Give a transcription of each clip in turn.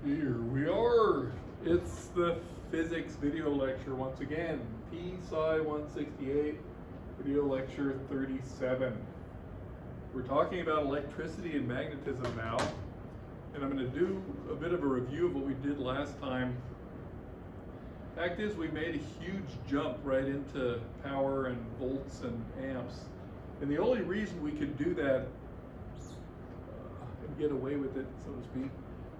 Here we are. It's the physics video lecture once again. psci 168, video lecture 37. We're talking about electricity and magnetism now, and I'm going to do a bit of a review of what we did last time. Fact is, we made a huge jump right into power and volts and amps, and the only reason we could do that and get away with it, so to speak,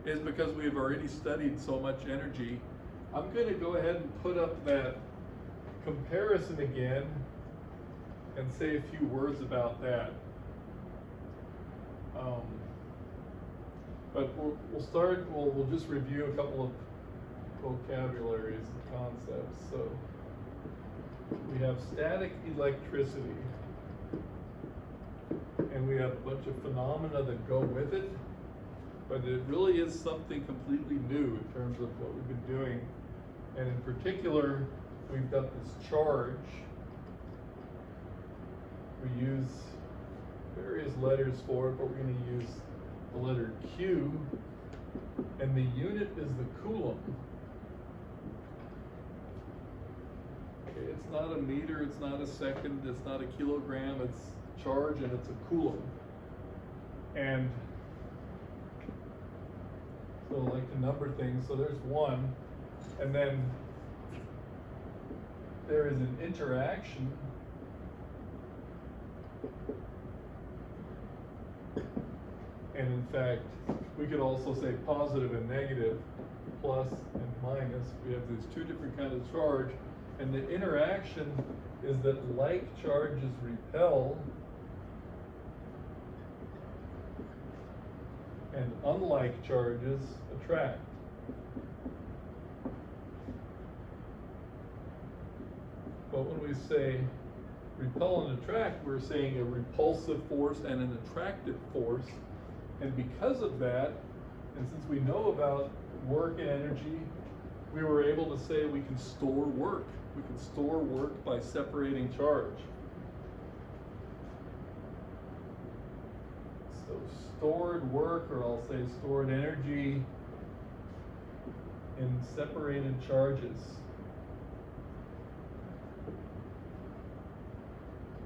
is because we've already studied so much energy. I'm going to go ahead and put up that comparison again and say a few words about that. But we'll start, we'll just review a couple of vocabularies and concepts. So we have static electricity, and we have a bunch of phenomena that go with it. But it really is something completely new in terms of what we've been doing. And in particular, we've got this charge. We use various letters for it, but we're going to use the letter Q. And the unit is the coulomb. Okay, it's not a meter, it's not a second, it's not a kilogram, it's charge and it's a coulomb. And so I like to number things. So there's one, and then there is an interaction and in fact we could also say positive and negative, plus and minus. We have these two different kinds of charge, and the interaction is that like charges repel and unlike charges attract. But when we say repel and attract, we're saying a repulsive force and an attractive force. And because of that, and since we know about work and energy, we were able to say we can store work. We can store work by separating charge. So stored work, or I'll say stored energy, in separated charges.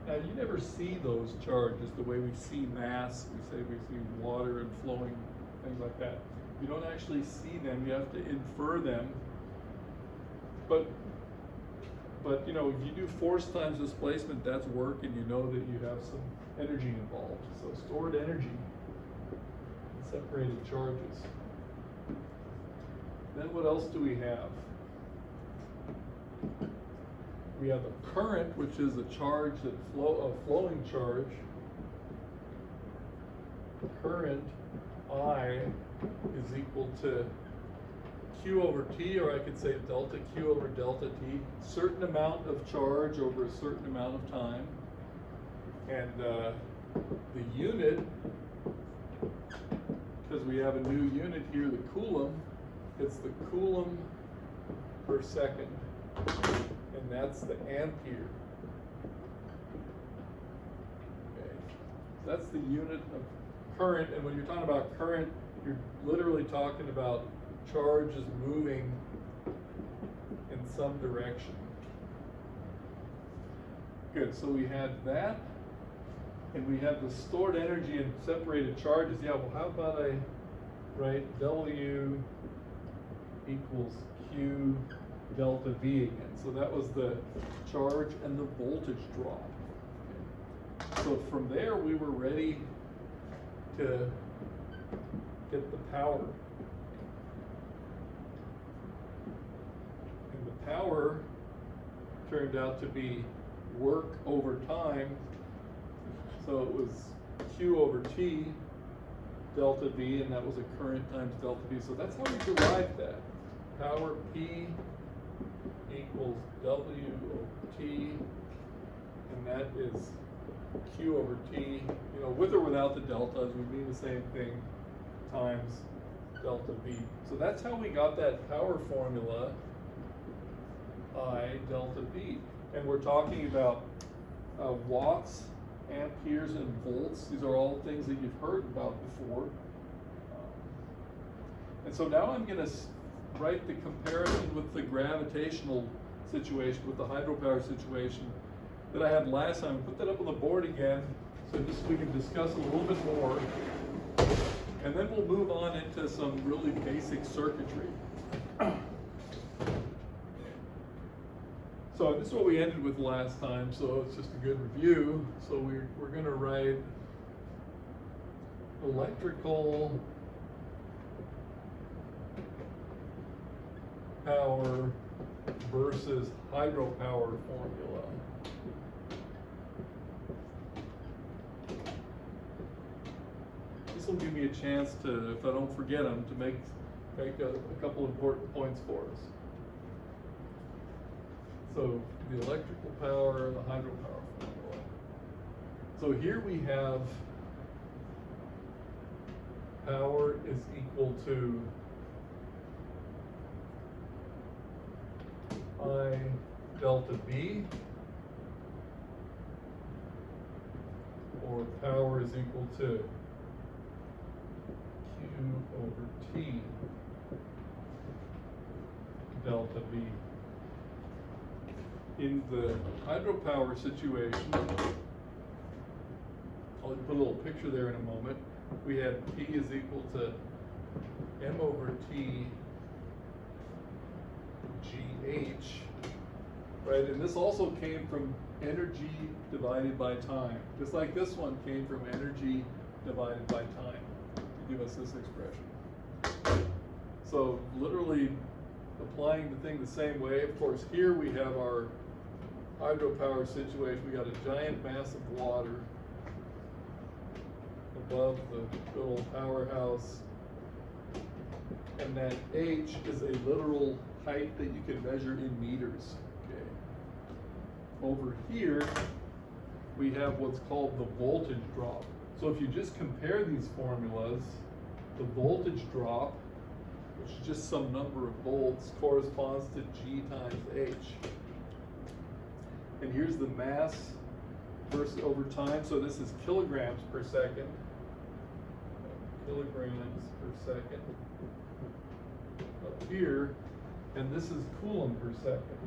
Now you never see those charges the way we see mass. We see water and flowing, things like that. You don't actually see them, you have to infer them. But you know, if you do force times displacement, that's work, and you know that you have some energy involved. So stored energy in separated charges. Then what else do we have? We have a current, which is a charge that a flowing charge. Current I is equal to Q over T, or I could say delta Q over delta T. Certain amount of charge over a certain amount of time. And the unit, because we have a new unit here, the coulomb, it's the coulomb per second. And that's the ampere. Okay. So that's the unit of current, and when you're talking about current, you're literally talking about charges moving in some direction. Good, so we had that, and we have the stored energy in separated charges. Yeah, well, how about I write W equals Q delta V again. So that was the charge and the voltage drop. Okay. So from there we were ready to get the power. And the power turned out to be work over time. So it was Q over T delta V, and that was a current times delta V. So that's how we derived that. Power P equals W over T, and that is Q over T, you know, with or without the deltas, we mean the same thing, times delta V. So that's how we got that power formula, I delta V. And we're talking about watts, amperes, and volts. These are all things that you've heard about before. And And so now I'm going to write the comparison with the gravitational situation, with the hydropower situation that I had last time. Put that up on the board again, so just we can discuss it a little bit more. And then we'll move on into some really basic circuitry. So this is what we ended with last time, so it's just a good review. So we're going to write electrical power versus hydropower formula. This will give me a chance to, if I don't forget them, to make a couple important points for us. So the electrical power and the hydropower formula. So here we have power is equal to I delta B, or power is equal to Q over T delta B. In the hydropower situation, I'll put a little picture there in a moment. We had P is equal to M over T GH, right? And this also came from energy divided by time. Just like this one came from energy divided by time to give us this expression. So literally applying the thing the same way. Of course, here we have our hydropower situation. We got a giant mass of water above the little powerhouse, and that H is a literal height that you can measure in meters. Okay. Over here, we have what's called the voltage drop. So if you just compare these formulas, the voltage drop, which is just some number of volts, corresponds to G times H. And here's the mass versus over time. So this is kilograms per second. Kilograms per second up here. And this is coulomb per second.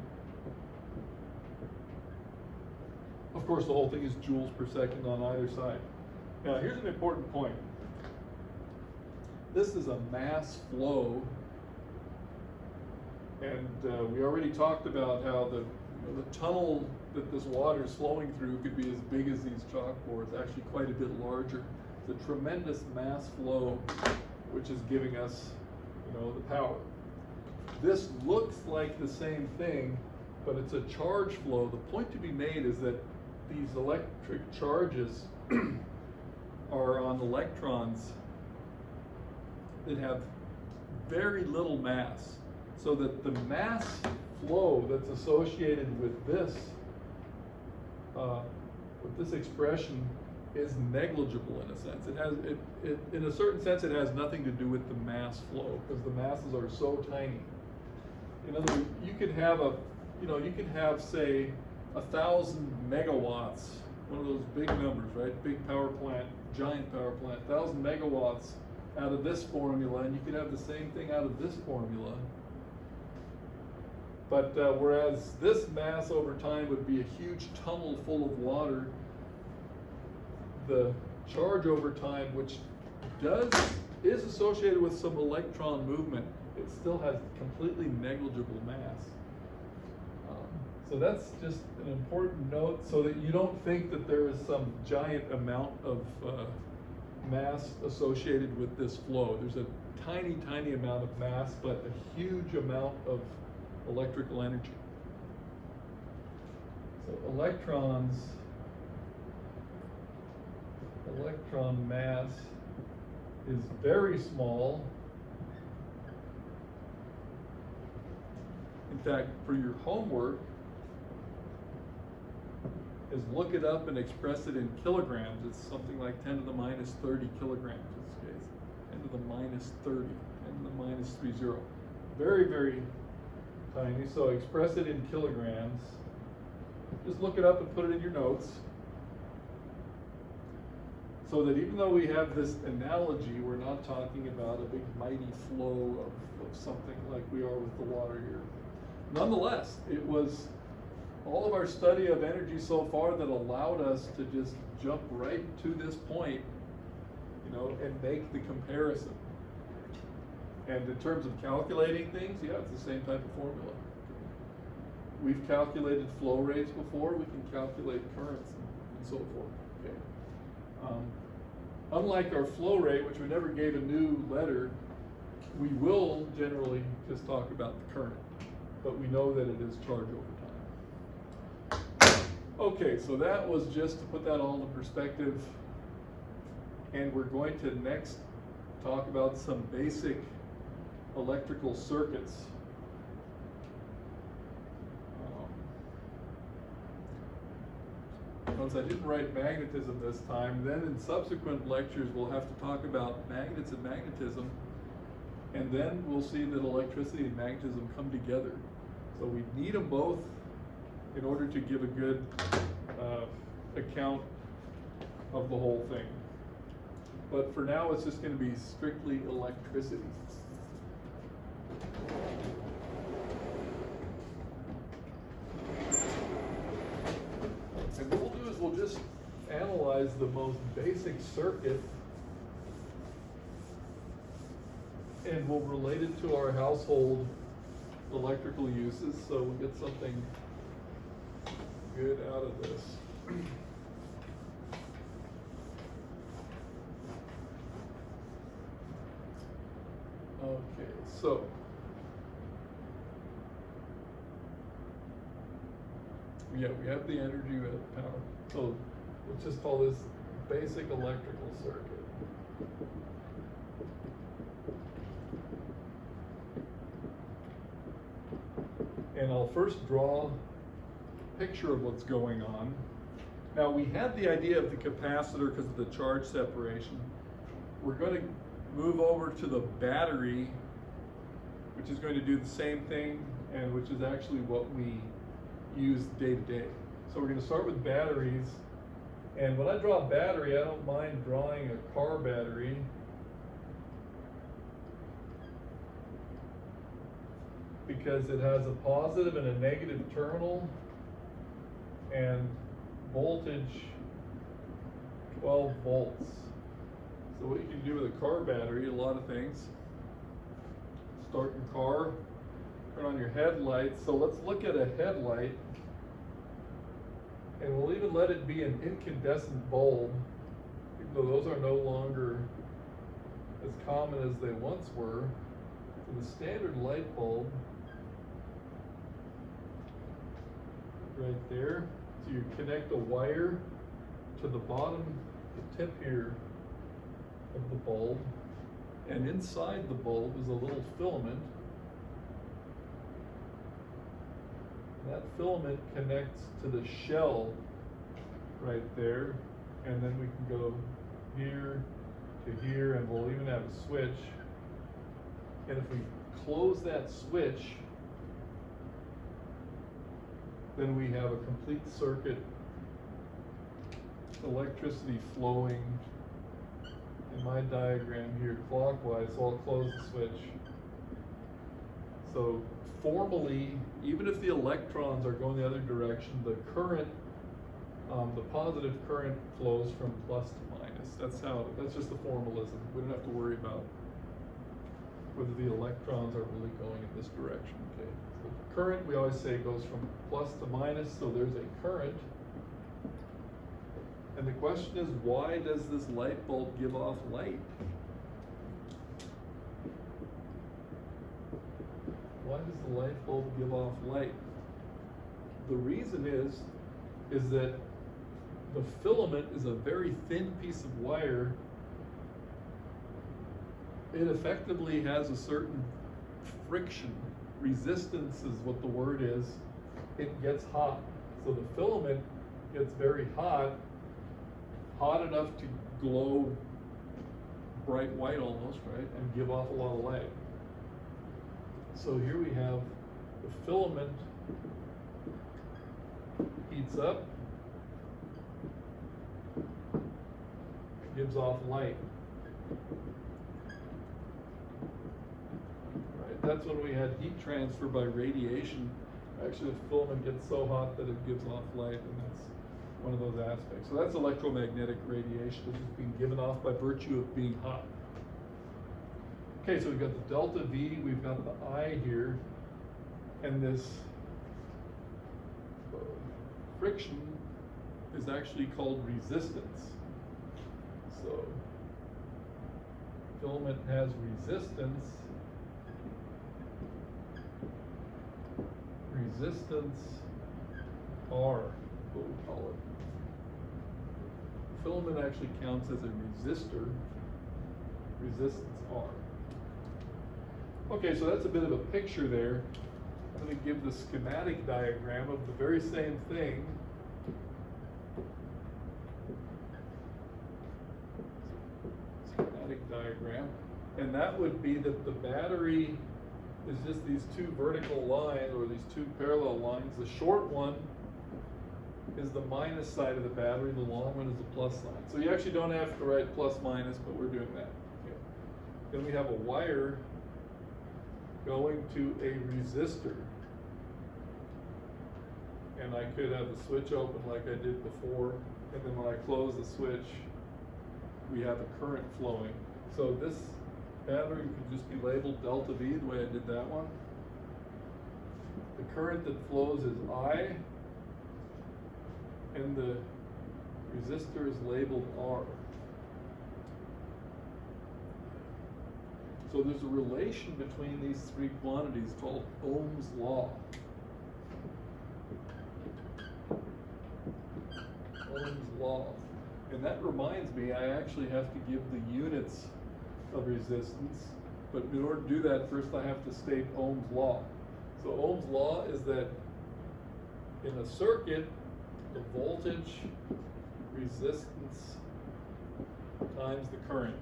Of course, the whole thing is joules per second on either side. Now, here's an important point. This is a mass flow, and we already talked about how the tunnel that this water is flowing through could be as big as these chalkboards, actually quite a bit larger. It's a tremendous mass flow, which is giving us, the power. This looks like the same thing, but it's a charge flow. The point to be made is that these electric charges are on electrons that have very little mass, so that the mass flow that's associated with this expression is negligible in a sense. It has in a certain sense it has nothing to do with the mass flow, because the masses are so tiny. In other words, you could have say 1,000 megawatts, one of those big numbers, right? Big power plant, giant power plant, 1,000 megawatts out of this formula, and you could have the same thing out of this formula. But whereas this mass over time would be a huge tunnel full of water, the charge over time, which is associated with some electron movement, it still has completely negligible mass. So that's just an important note, so that you don't think that there is some giant amount of mass associated with this flow. There's a tiny, tiny amount of mass, but a huge amount of electrical energy. So electron mass is very small. In fact, for your homework, is look it up and express it in kilograms. It's something like 10 to the minus 30 kilograms in this case. 10 to the minus 30, 10 to the minus 30. Very, very tiny. So express it in kilograms. Just look it up and put it in your notes. So that even though we have this analogy, we're not talking about a big mighty flow of something like we are with the water here. Nonetheless, it was all of our study of energy so far that allowed us to just jump right to this point, and make the comparison. And in terms of calculating things, yeah, it's the same type of formula. We've calculated flow rates before, we can calculate currents and so forth. Okay. Unlike our flow rate, which we never gave a new letter, we will generally just talk about the current, but we know that it is charge over time. Okay, so that was just to put that all into perspective, and we're going to next talk about some basic electrical circuits. Once I didn't write magnetism this time, then in subsequent lectures we'll have to talk about magnets and magnetism, and then we'll see that electricity and magnetism come together. So we need them both in order to give a good account of the whole thing. But for now it's just going to be strictly electricity. And what we'll do is we'll just analyze the most basic circuit, and we'll relate it to our household electrical uses, so we'll get something good out of this. Okay, so yeah, we have the energy, we have the power. So let's just call this basic electrical circuit. And I'll first draw a picture of what's going on. Now we had the idea of the capacitor because of the charge separation. We're going to move over to the battery, which is going to do the same thing, and which is actually what we use day to day. So we're going to start with batteries, and when I draw a battery, I don't mind drawing a car battery. Because it has a positive and a negative terminal, and voltage 12 volts. So what you can do with a car battery, a lot of things. Start your car, turn on your headlights. So let's look at a headlight, and we'll even let it be an incandescent bulb, even though those are no longer as common as they once were. So the standard light bulb, right there. So you connect a wire to the bottom, the tip here of the bulb, and inside the bulb is a little filament. That filament connects to the shell right there, and then we can go here to here, and we'll even have a switch. And if we close that switch, then we have a complete circuit, electricity flowing in my diagram here clockwise, so I'll close the switch. So formally, even if the electrons are going the other direction, the current, the positive current flows from plus to minus. That's just the formalism. We don't have to worry about whether the electrons are really going in this direction. Okay. So the current, we always say, goes from plus to minus, so there's a current. And the question is, why does this light bulb give off light? Why does the light bulb give off light? The reason is that the filament is a very thin piece of wire. It effectively has a certain friction. Resistance is what the word is. It gets hot. So the filament gets very hot enough to glow bright white almost, right? And give off a lot of light. So here we have the filament heats up, gives off light. Right, that's when we had heat transfer by radiation. Actually, the filament gets so hot that it gives off light, and that's one of those aspects. So that's electromagnetic radiation. This is being given off by virtue of being hot. Okay, so we've got the delta V, we've got the I here, and this friction is actually called resistance. So filament has resistance. Resistance R, what we call it. Filament actually counts as a resistor. Resistance R. Okay, so that's a bit of a picture there. I'm going to give the schematic diagram of the very same thing. Schematic diagram. And that would be that the battery is just these two vertical lines, or these two parallel lines. The short one is the minus side of the battery, the long one is the plus side. So you actually don't have to write plus minus, but we're doing that. Okay. Then we have a wire going to a resistor. And I could have the switch open like I did before, and then when I close the switch, we have a current flowing. So this battery could just be labeled delta V the way I did that one. The current that flows is I, and the resistor is labeled R. So there's a relation between these three quantities called Ohm's law. Ohm's law. And that reminds me, I actually have to give the units of resistance, but in order to do that, first I have to state Ohm's law. So Ohm's law is that in a circuit, the voltage, resistance times the current.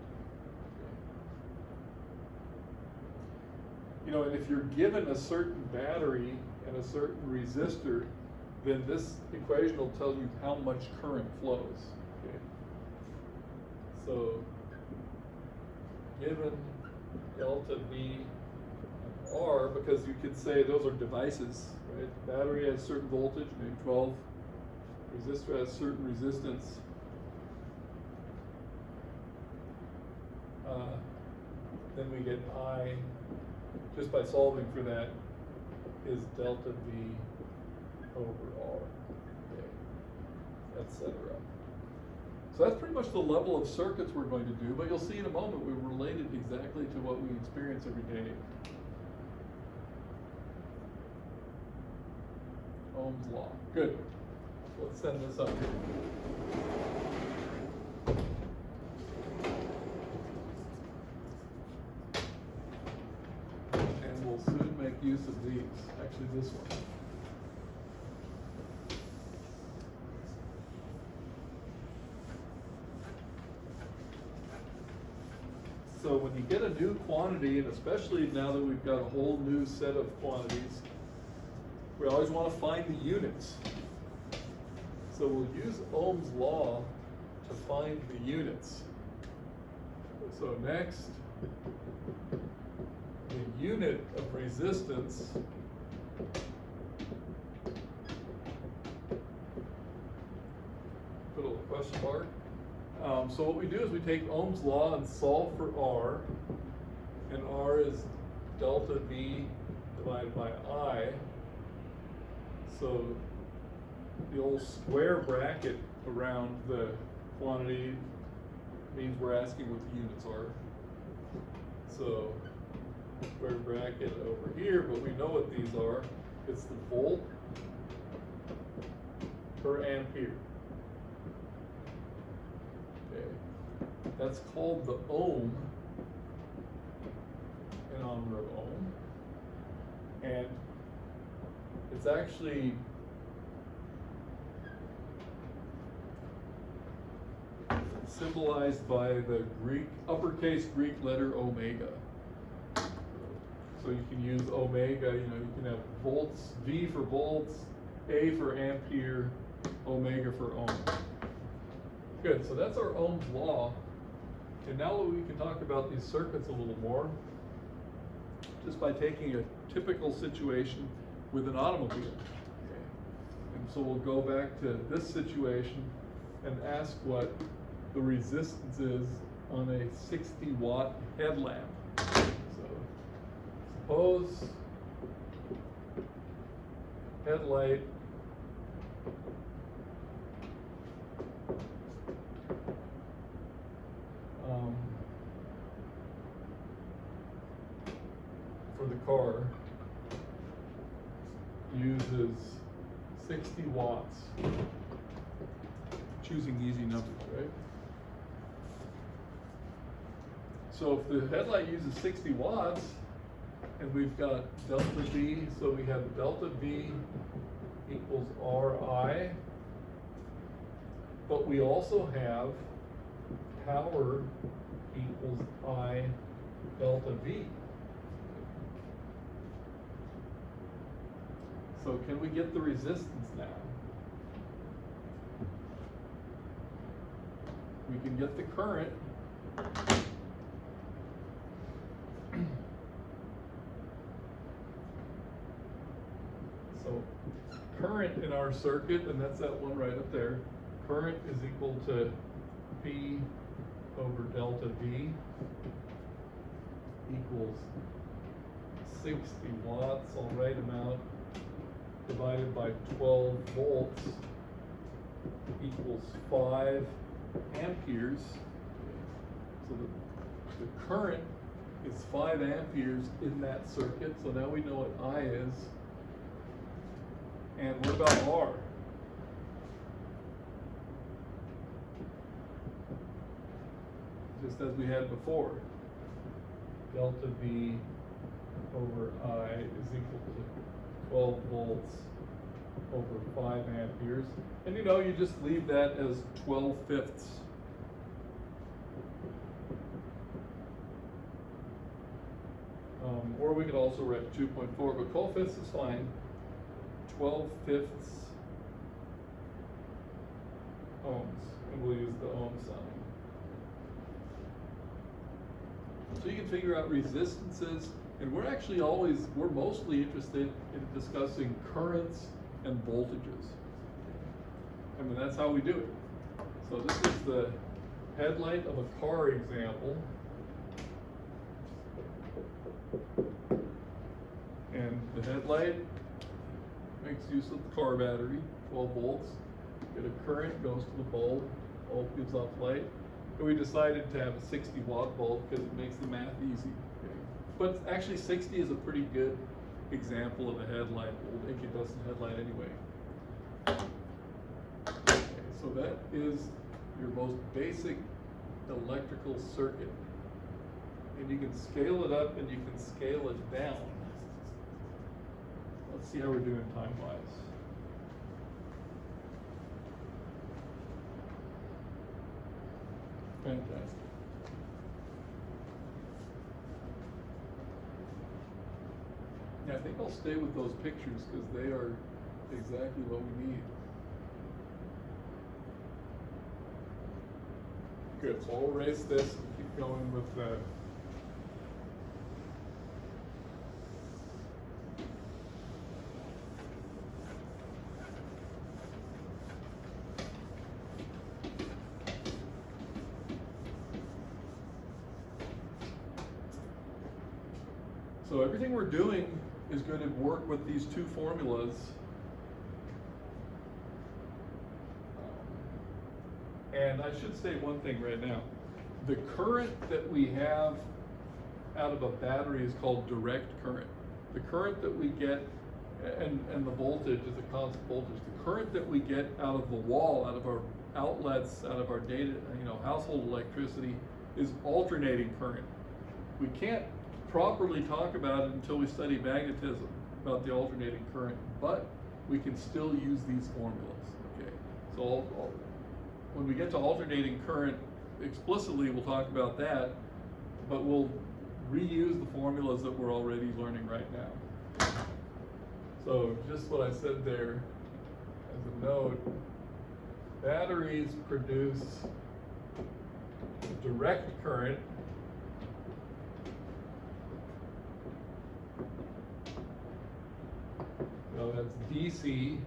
You know, and if you're given a certain battery and a certain resistor, then this equation will tell you how much current flows. Okay. So given delta V and R, because you could say those are devices, right? The battery has certain voltage, maybe 12. Resistor has certain resistance. Then we get I, just by solving for that, is delta V over R, okay, etc. So that's pretty much the level of circuits we're going to do, but you'll see in a moment we're related exactly to what we experience every day. Ohm's law. Good. Let's send this up here. And we'll soon make use of these. Actually, this one. So when you get a new quantity, and especially now that we've got a whole new set of quantities, we always want to find the units. So we'll use Ohm's law to find the units. So next, the unit of resistance put a little question mark. So what we do is we take Ohm's law and solve for R, and R is delta V divided by I. So the old square bracket around the quantity means we're asking what the units are. So square bracket over here, but we know what these are. It's the volt per ampere. Okay. That's called the ohm, in honor of Ohm. And it's actually symbolized by the uppercase Greek letter omega. So you can use omega, you can have volts, V for volts, A for ampere, omega for ohm. Good, so that's our Ohm's law. And now we can talk about these circuits a little more, just by taking a typical situation with an automobile. Okay. And so we'll go back to this situation and ask what the resistance is on a 60-watt headlamp. So suppose headlight for the car uses 60 watts. Choosing easy numbers, right? So if the headlight uses 60 watts, and we've got delta V, so we have delta V equals Ri, but we also have power equals I delta V. So can we get the resistance now? We can get the current. So current in our circuit, and that's that one right up there, current is equal to P over delta V equals 60 watts, I'll write them out, divided by 12 volts equals 5 amperes. So the current is 5 amperes in that circuit, so now we know what I is. And what about R? Just as we had before, delta V over I is equal to 12 volts over 5 amperes. And you just leave that as 12/5. Or we could also write 2.4, but 12/5 is fine. 12/5 ohms, and we'll use the ohm sign. So you can figure out resistances, and we're mostly interested in discussing currents and voltages. I mean, that's how we do it. So this is the headlight of a car example. And the headlight makes use of the car battery, 12 volts. Get a current, goes to the bulb gives off light. And we decided to have a 60-watt bulb because it makes the math easy. Okay. But actually 60 is a pretty good example of a headlight. Old incandescent headlight anyway. Okay, so that is your most basic electrical circuit. And you can scale it up and you can scale it down. Let's see how we're doing time-wise. Fantastic. Yeah, I think I'll stay with those pictures because they are exactly what we need. Good, so I'll erase this and keep going with the So everything we're doing is going to work with these two formulas. And I should say one thing right now. The current that we have out of a battery is called direct current. The current that we get, and the voltage is a constant voltage. The current that we get out of the wall, out of our outlets, out of our data, household electricity, is alternating current. We can't properly talk about it until we study magnetism, about the alternating current, but we can still use these formulas. Okay, so when we get to alternating current explicitly, we'll talk about that, but we'll reuse the formulas that we're already learning right now. So just what I said there as a note, batteries produce direct current that's DC,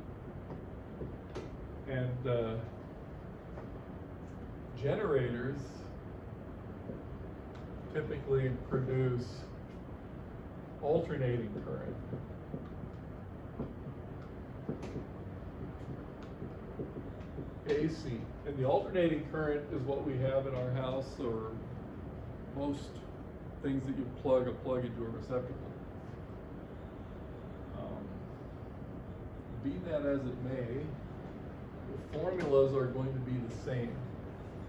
and generators typically produce alternating current. AC. And the alternating current is what we have in our house, or most things that you plug into a receptacle. Be that as it may, the formulas are going to be the same.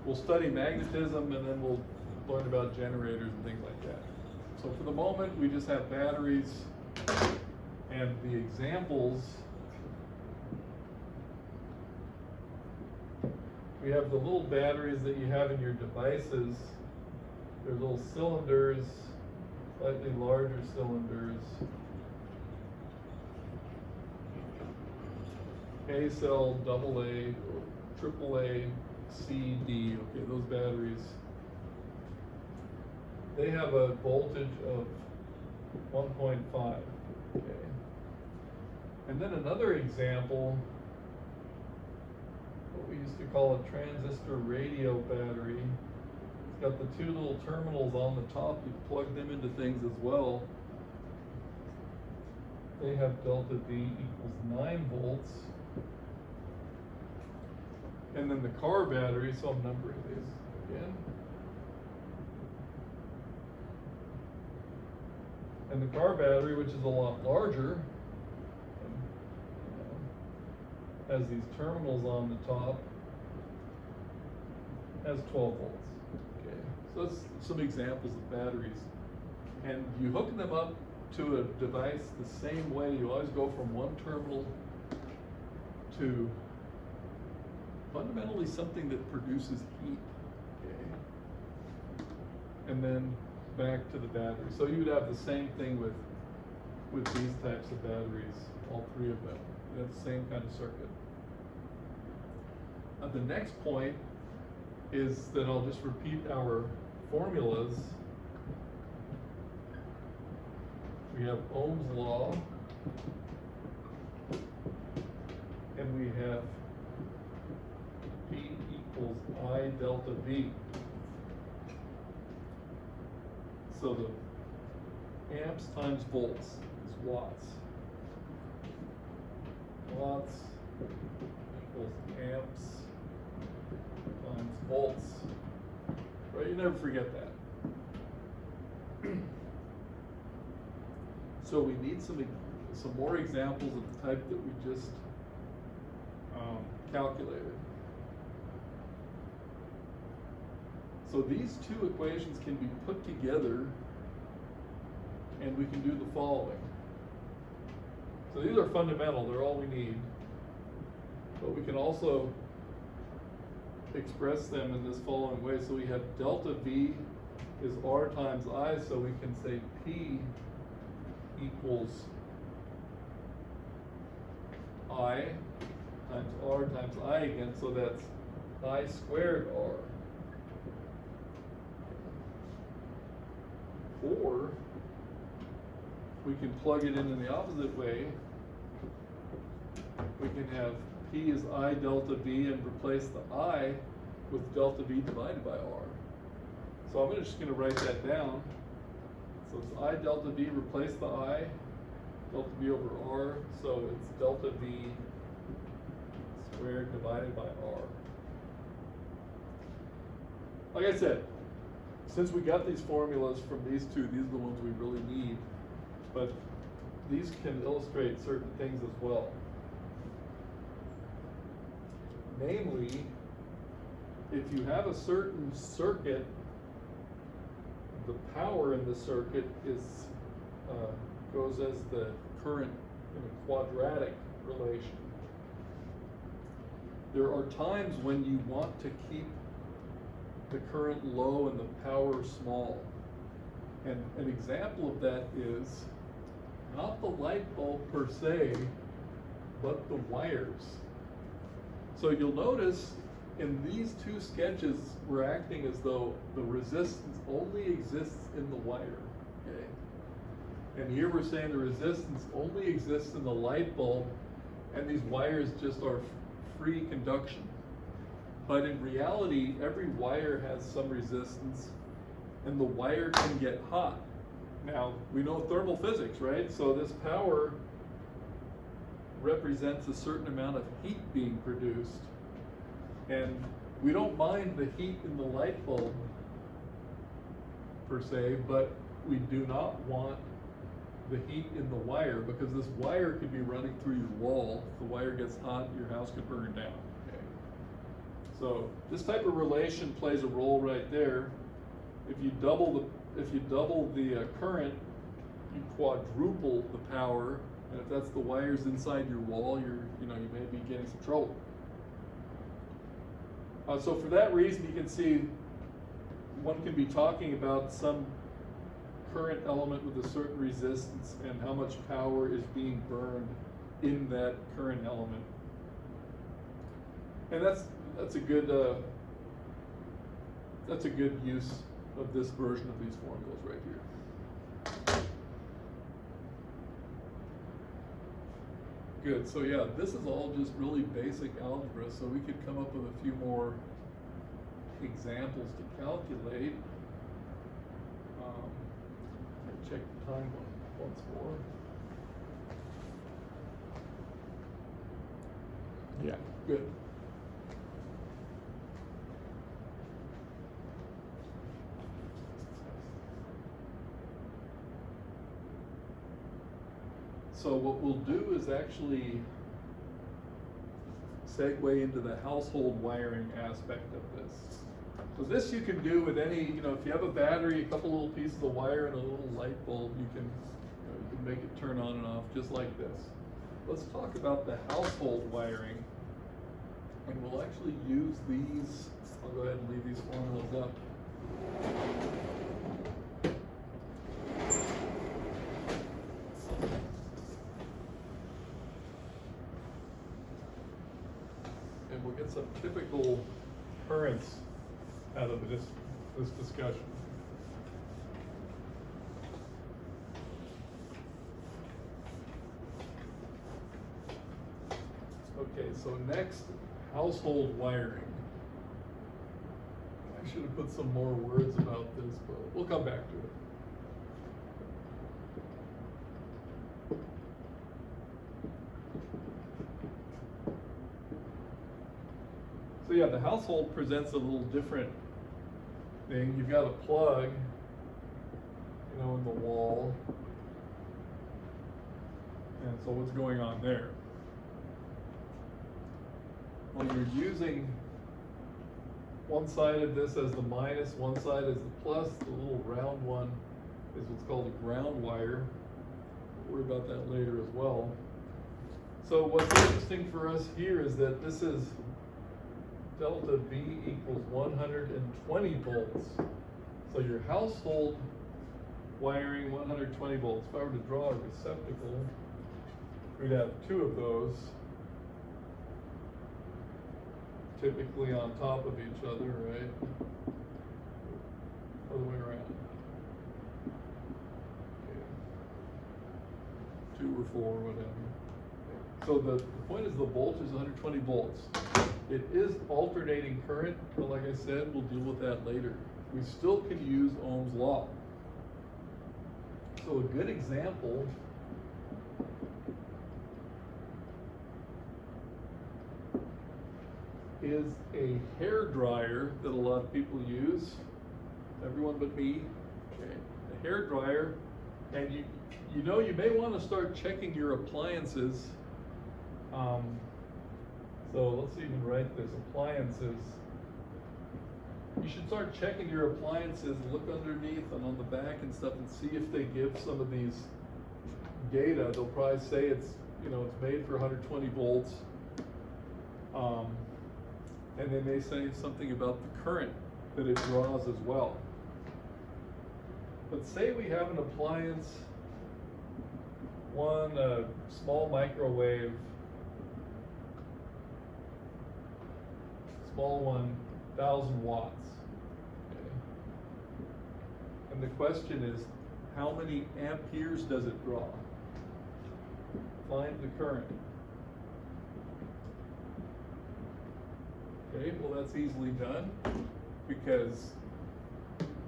We'll study magnetism, and then we'll learn about generators and things like that. So for the moment, we just have batteries, and the examples, we have the little batteries that you have in your devices. They're little cylinders, slightly larger cylinders. A cell, double A, triple A, C, D, okay, those batteries. They have a voltage of 1.5, okay. And then another example, what we used to call a transistor radio battery. It's got the two little terminals on the top. You plug them into things as well. They have delta V equals 9 volts. And then the car battery, so I'm numbering these again. And the car battery, which is a lot larger, has these terminals on the top, has 12 volts. Okay, so that's some examples of batteries. And you hook them up to a device the same way. You always go from one terminal to fundamentally something that produces heat, okay? And then back to the battery. So you would have the same thing with these types of batteries, all three of them. You have the same kind of circuit. The next point is that I'll just repeat our formulas. We have Ohm's law, and we have P equals I delta V. So the amps times volts is watts. Watts equals amps times volts. Right? You never forget that. So we need some more examples of the type that we just calculated. So these two equations can be put together, and we can do the following. So these are fundamental, they're all we need. But we can also express them in this following way. So we have delta V is R times I, so we can say P equals I times R times I again, so that's I squared R. Or we can plug it in the opposite way. We can have P is I delta V and replace the I with delta V divided by R. So I'm just going to write that down. So it's I delta V, replace the I, delta V over R, so it's delta V squared divided by R. Like I said, since we got these formulas from these two, these are the ones we really need, but these can illustrate certain things as well. Namely, if you have a certain circuit, the power in the circuit is goes as the current in a quadratic relation. There are times when you want to keep the current low and the power small. And an example of that is not the light bulb per se, but the wires. So you'll notice in these two sketches, we're acting as though the resistance only exists in the wire, okay? And here we're saying the resistance only exists in the light bulb, and these wires just are free conduction. But in reality, every wire has some resistance, and the wire can get hot. Now, we know thermal physics, right? So this power represents a certain amount of heat being produced. And we don't mind the heat in the light bulb, per se, but we do not want the heat in the wire, because this wire could be running through your wall. If the wire gets hot, your house could burn down. Okay. So this type of relation plays a role right there. If you double the current, you quadruple the power, and if that's the wires inside your wall, you may be getting some trouble. So for that reason, you can see one can be talking about some current element with a certain resistance and how much power is being burned in that current element. And that's a good use of this version of these formulas right here. Good, so yeah, this is all just really basic algebra, so we could come up with a few more examples to calculate. Check the time once more. Yeah, good. So what we'll do is actually segue into the household wiring aspect of this. So this you can do with any, if you have a battery, a couple little pieces of wire, and a little light bulb, you can make it turn on and off just like this. Let's talk about the household wiring, and we'll actually use these. I'll go ahead and leave these formulas up. And we'll get some typical currents out of this discussion. Okay, so next, household wiring. I should have put some more words about this, but we'll come back to it. So yeah, the household presents a little different thing. You've got a plug, in the wall. And so what's going on there? Well, you're using one side of this as the minus, one side as the plus. The little round one is what's called a ground wire. We'll worry about that later as well. So what's interesting for us here is that this is delta V equals 120 volts. So your household wiring, 120 volts. If I were to draw a receptacle, we'd have two of those, typically on top of each other, right? Other way around. Okay. 2 or 4, whatever. So the point is the voltage is 120 volts. It is alternating current, but like I said, we'll deal with that later. We still can use Ohm's law. So a good example is a hair dryer that a lot of people use. Everyone but me. Okay. A hair dryer, and you may want to start checking your appliances. So let's even write this, appliances. You should start checking your appliances, look underneath and on the back and stuff, and see if they give some of these data. They'll probably say it's made for 120 volts. And they may say something about the current that it draws as well. But say we have an appliance, a small microwave, small one, 1,000 watts. Okay. And the question is, how many amperes does it draw? Find the current. Okay, well that's easily done because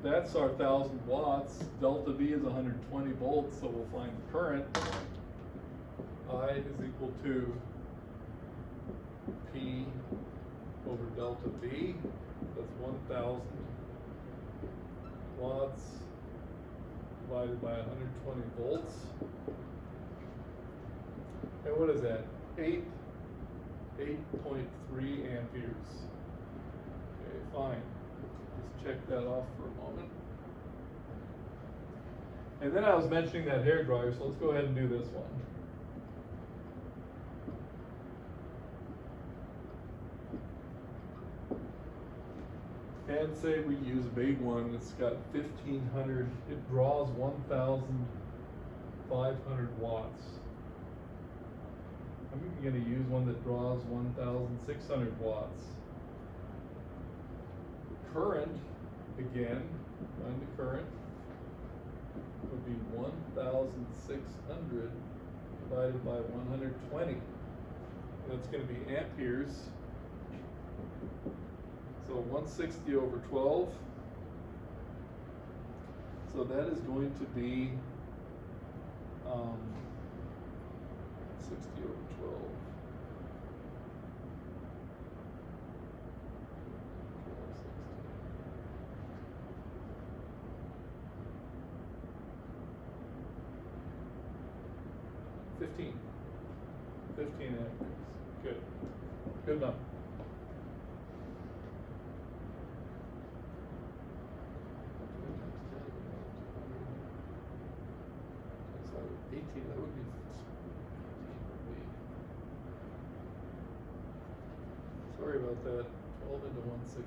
that's our 1,000 watts. Delta V is 120 volts, so we'll find the current. I is equal to P over delta V. That's 1,000 watts divided by 120 volts. And what is that? 8.3 amperes. Okay, fine. Just check that off for a moment. And then I was mentioning that hairdryer, so let's go ahead and do this one. And say we use a big one that's got 1,500, it draws 1,500 watts. I'm going to use one that draws 1,600 watts. Current, again, find the current, would be 1,600 divided by 120. That's going to be amperes. So 160 over 12. So that is going to be 60 over 12. 15 amperes. Good. Good enough. So 18, that would be sorry about that. 12 into 160.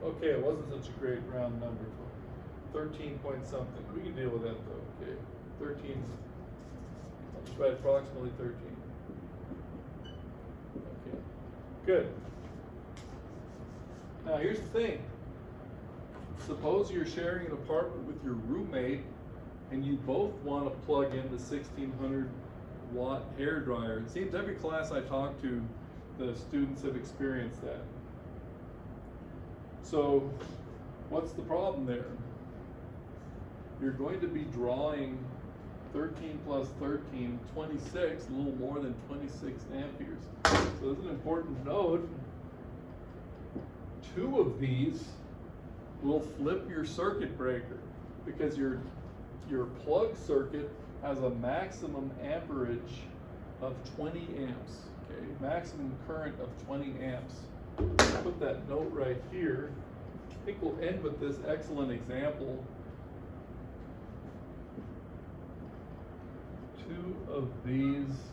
Okay, it wasn't such a great round number. 13 point something. We can deal with that though. Okay, 13. I'll just write approximately 13. Okay, good. Now here's the thing. Suppose you're sharing an apartment with your roommate and you both want to plug in the 1,600 watt hair dryer. It seems every class I talk to, the students have experienced that. So what's the problem there? You're going to be drawing 13 plus 13, 26, a little more than 26 amperes. So this is an important note. Two of these will flip your circuit breaker because your plug circuit has a maximum amperage of 20 amps, okay? Maximum current of 20 amps. Put that note right here. I think we'll end with this excellent example. Two of these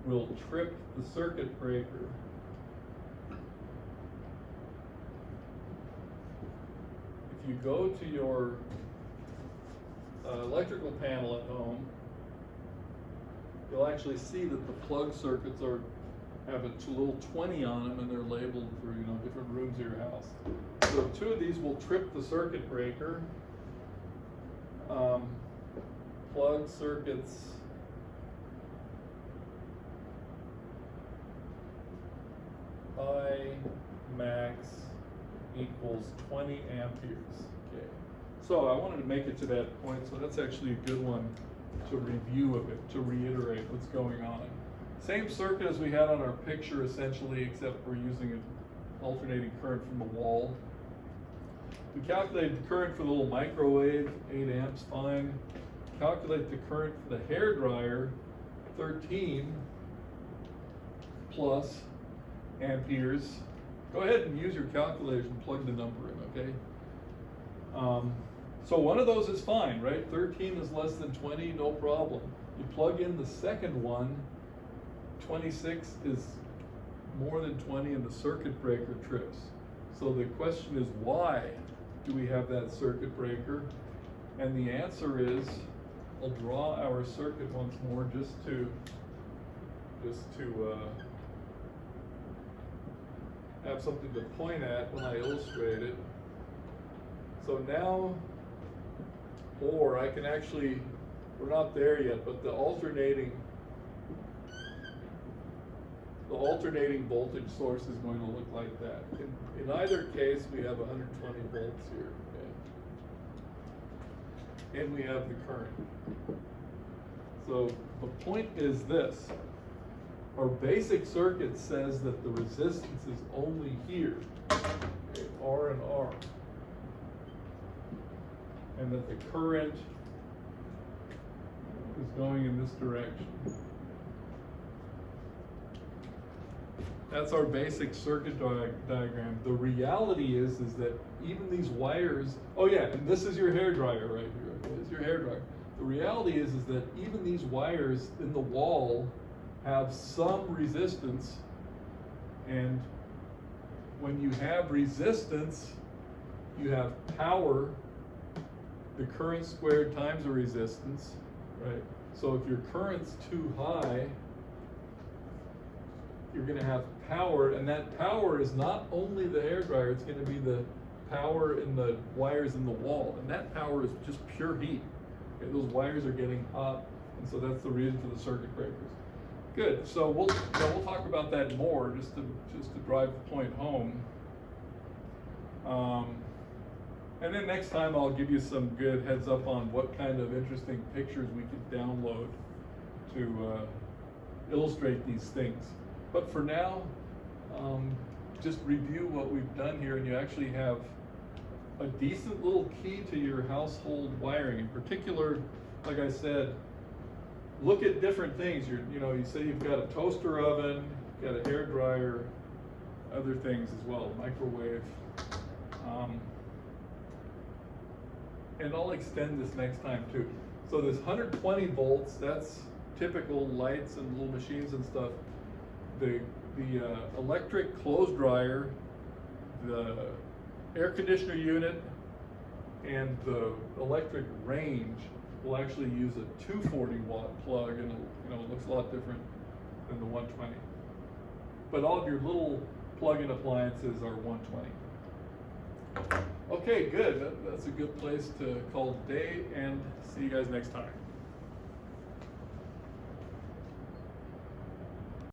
will trip the circuit breaker. If you go to your electrical panel at home, you'll actually see that the plug circuits have a little 20 on them, and they're labeled for different rooms of your house. So two of these will trip the circuit breaker. Plug circuits I max equals 20 amperes. Okay. So I wanted to make it to that point, so that's actually a good one to review of it, to reiterate what's going on. Same circuit as we had on our picture essentially, except we're using an alternating current from the wall. We calculated the current for the little microwave, 8 amps, fine. Calculate the current for the hair dryer, 13 plus amperes. Go ahead and use your calculator and plug the number in, okay? So one of those is fine, right? 13 is less than 20, no problem. You plug in the second one, 26 is more than 20 and the circuit breaker trips. So the question is, why do we have that circuit breaker? And the answer is I'll draw our circuit once more just to have something to point at when I illustrate it. So now, or I can actually, we're not there yet, but the alternating voltage source is going to look like that. In either case, we have 120 volts here, okay? And we have the current. So the point is this. Our basic circuit says that the resistance is only here, okay, R and R. And that the current is going in this direction. That's our basic circuit diagram. The reality is that even these wires, oh yeah, and this is your hairdryer right here, okay? This is your hairdryer. The reality is that even these wires in the wall have some resistance, and when you have resistance, you have power, the current squared times the resistance, right? So if your current's too high, you're going to have power, and that power is not only the hairdryer, it's going to be the power in the wires in the wall, and that power is just pure heat. Okay, those wires are getting hot, and so that's the reason for the circuit breakers. Good. So we'll talk about that more just to drive the point home. And then next time I'll give you some good heads up on what kind of interesting pictures we could download to illustrate these things. But for now, just review what we've done here, and you actually have a decent little key to your household wiring. In particular, like I said, look at different things. You say you've got a toaster oven, you've got a hair dryer, other things as well, microwave. And I'll extend this next time too. So this 120 volts, that's typical lights and little machines and stuff. The electric clothes dryer, the air conditioner unit, and the electric range will actually use a 240 watt plug, and it looks a lot different than the 120. But all of your little plug-in appliances are 120. Okay, good. That's a good place to call it a day, and see you guys next time.